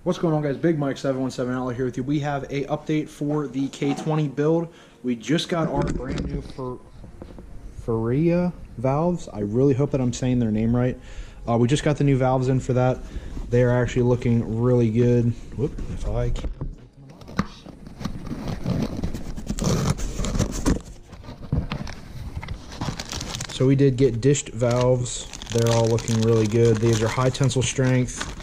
What's going on, guys? Big Mike 717 Outlaw here with you. We have a update for the K20 build. We just got our brand new Faria valves. I really hope that I'm saying their name right. We just got the new valves in for that. They are actually looking really good. Whoop, if I can. So we did get dished valves. They're all looking really good. These are high tensile strength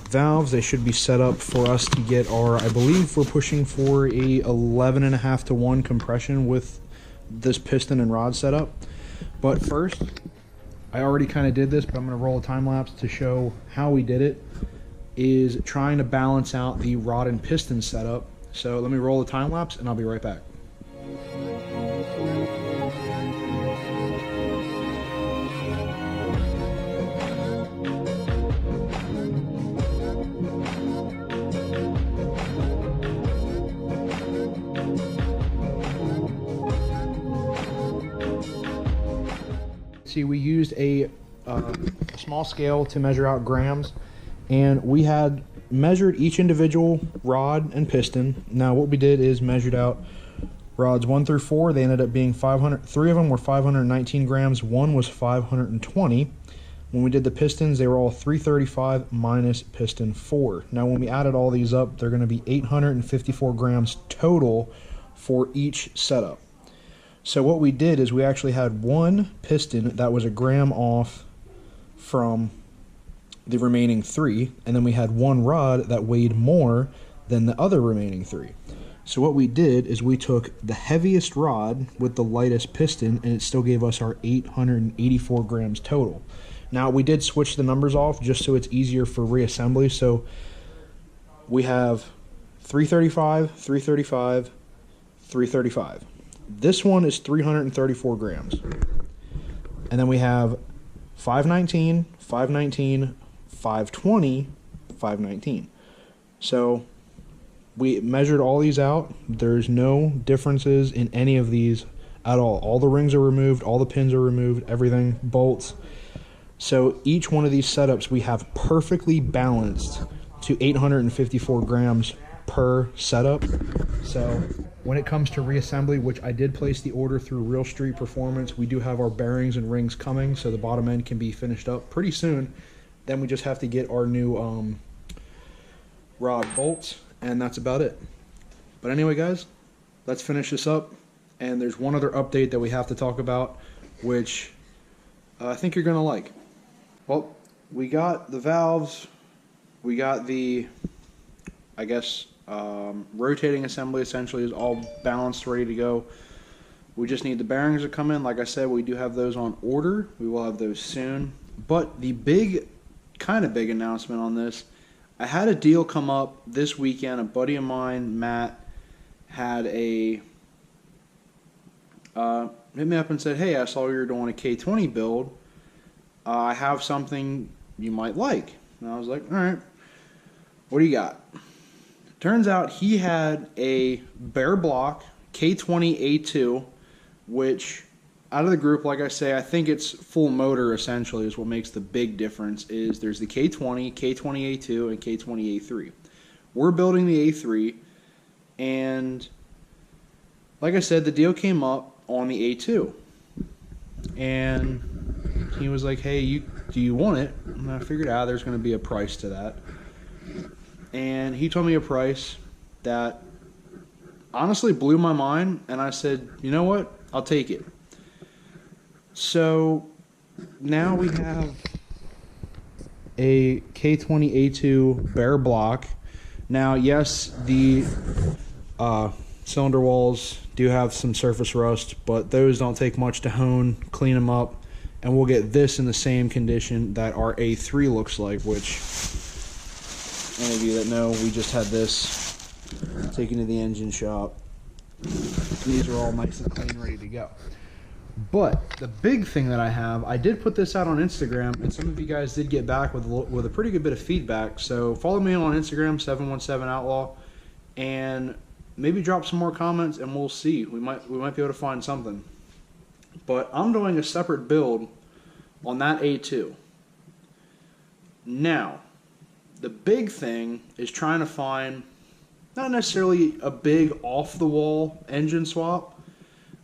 valves. They should be set up for us to get our, I believe we're pushing for a 11.5 to 1 compression with this piston and rod setup. But first, I already kind of did this, but I'm going to roll a time lapse to show how we did it, is trying to balance out the rod and piston setup. So let me roll the time lapse and I'll be right back. See, we used a small scale to measure out grams, and we had measured each individual rod and piston. Now what we did is measured out rods 1 through 4. They ended up being 500. 3 of them were 519 grams. 1 was 520. When we did the pistons, they were all 335 minus piston 4. Now when we added all these up, they're going to be 854 grams total for each setup. So what we did is we actually had one piston that was a gram off from the remaining 3, and then we had one rod that weighed more than the other remaining 3. So what we did is we took the heaviest rod with the lightest piston, and it still gave us our 884 grams total. Now we did switch the numbers off just so it's easier for reassembly. So we have 335, 335, 335. This one is 334 grams. And then we have 519, 519, 520, 519. So we measured all these out. There's no differences in any of these at all. All the rings are removed, all the pins are removed, everything, bolts. So each one of these setups we have perfectly balanced to 854 grams per setup. So when it comes to reassembly, which I did place the order through Real Street Performance, we do have our bearings and rings coming, so the bottom end can be finished up pretty soon. Then we just have to get our new rod bolts, and that's about it. But anyway, guys, let's finish this up. And there's one other update that we have to talk about, which I think you're gonna like. Well, we got the valves, we got the, I guess, rotating assembly essentially is all balanced, ready to go. We just need the bearings to come in. Like I said, we do have those on order. We will have those soon. But the big, kind of big announcement on this, I had a deal come up this weekend. A buddy of mine, Matt, had hit me up and said, hey, I saw you were doing a K20 build. I have something you might like. And I was like, all right, what do you got? Turns out he had a bare block K20 A2, which out of the group, like I say, I think it's full motor essentially is what makes the big difference. Is there's the K20, K20 A2, and K20 A3. We're building the A3, and like I said, the deal came up on the A2, and he was like, hey, do you want it? And I figured out there's going to be a price to that. And he told me a price that honestly blew my mind, and I said, you know what, I'll take it. So now we have a K20 A2 bare block. Now, yes, the cylinder walls do have some surface rust, but those don't take much to hone, clean them up, and we'll get this in the same condition that our A3 looks like, which any of you that know, we just had this taken to the engine shop. These are all nice and clean, ready to go. But the big thing that I have, I did put this out on Instagram, and some of you guys did get back with a pretty good bit of feedback. So follow me on Instagram, 717 Outlaw, and maybe drop some more comments, and we'll see. We might be able to find something. But I'm doing a separate build on that A2. Now, The big thing is trying to find not necessarily a big off-the-wall engine swap,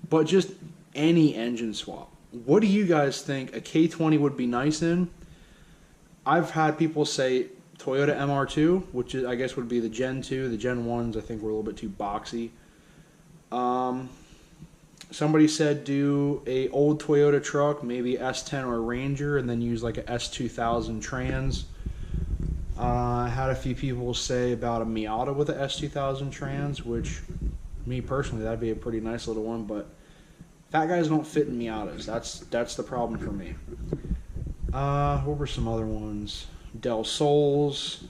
but just any engine swap. What do you guys think a K20 would be nice in? I've had people say Toyota MR2, which is, I guess would be the Gen 2. The Gen 1s I think were a little bit too boxy. Somebody said do a old Toyota truck, maybe S10 or a Ranger, and then use like a S2000 trans. I had a few people say about a Miata with a S2000 trans, which, me personally, that'd be a pretty nice little one, but fat guys don't fit in Miatas. That's the problem for me. What were some other ones? Del Sols,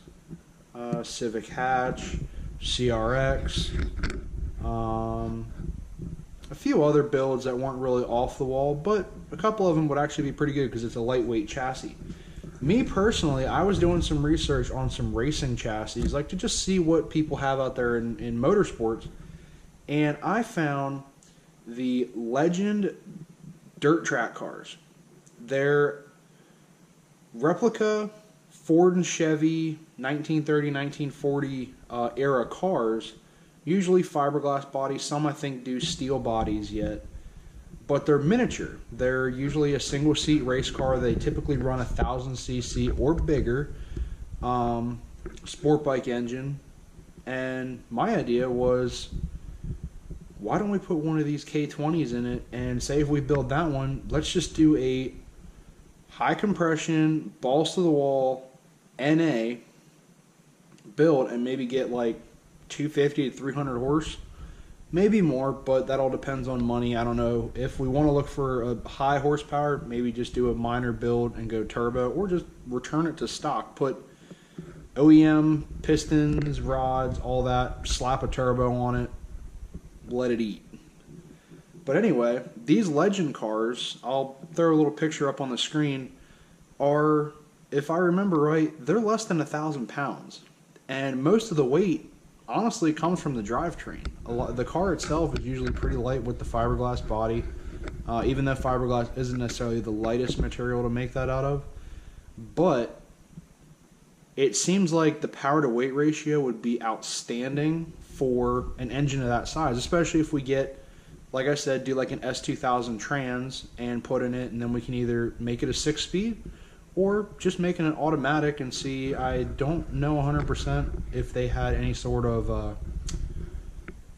Civic Hatch, CRX, a few other builds that weren't really off the wall, but a couple of them would actually be pretty good because it's a lightweight chassis. Me personally, I was doing some research on some racing chassis, like to just see what people have out there in motorsports, and I found the Legend dirt track cars. They're replica Ford and Chevy 1930, 1940 era cars, usually fiberglass bodies. Some I think do steel bodies yet, but they're miniature. They're usually a single seat race car. They typically run 1,000cc or bigger, sport bike engine. And my idea was, why don't we put one of these K20s in it, and say if we build that one, let's just do a high compression, balls to the wall, NA build, and maybe get like 250 to 300 horse, maybe more, but that all depends on money. I don't know. If we want to look for a high horsepower, maybe just do a minor build and go turbo, or just return it to stock. Put OEM pistons, rods, all that, slap a turbo on it, let it eat. But anyway, these Legend cars, I'll throw a little picture up on the screen, are, if I remember right, they're less than 1,000 pounds. And most of the weight honestly comes from the drivetrain. The car itself is usually pretty light with the fiberglass body, even though fiberglass isn't necessarily the lightest material to make that out of. But it seems like the power to weight ratio would be outstanding for an engine of that size, especially if we get, like I said, do like an S2000 trans and put in it, and then we can either make it a 6-speed or just making it automatic and see. I don't know 100% if they had any sort of,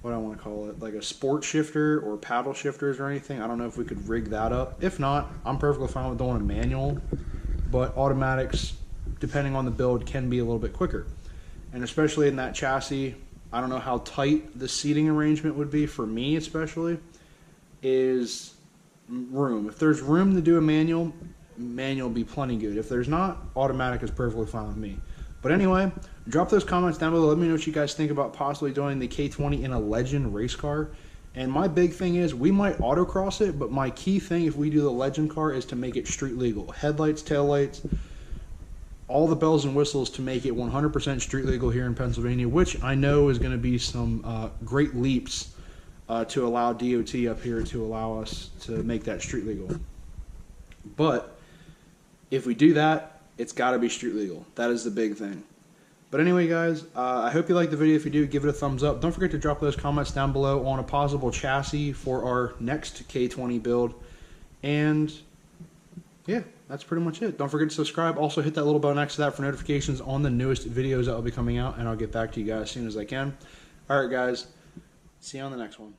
what I want to call it, like a sport shifter or paddle shifters or anything. I don't know if we could rig that up. If not, I'm perfectly fine with doing a manual, but automatics, depending on the build, can be a little bit quicker. And especially in that chassis, I don't know how tight the seating arrangement would be for me, especially, is room. If there's room to do a manual will be plenty good. If there's not, automatic is perfectly fine with me. But anyway, drop those comments down below. Let me know what you guys think about possibly doing the K20 in a Legend race car. And my big thing is, we might autocross it, but my key thing if we do the Legend car is to make it street legal. Headlights, taillights, all the bells and whistles to make it 100% street legal here in Pennsylvania, which I know is going to be some great leaps to allow DOT up here to allow us to make that street legal. But if we do that, it's got to be street legal. That is the big thing. But anyway, guys, I hope you liked the video. If you do, give it a thumbs up. Don't forget to drop those comments down below on a possible chassis for our next K20 build. And yeah, that's pretty much it. Don't forget to subscribe. Also, hit that little bell next to that for notifications on the newest videos that will be coming out, and I'll get back to you guys as soon as I can. All right, guys. See you on the next one.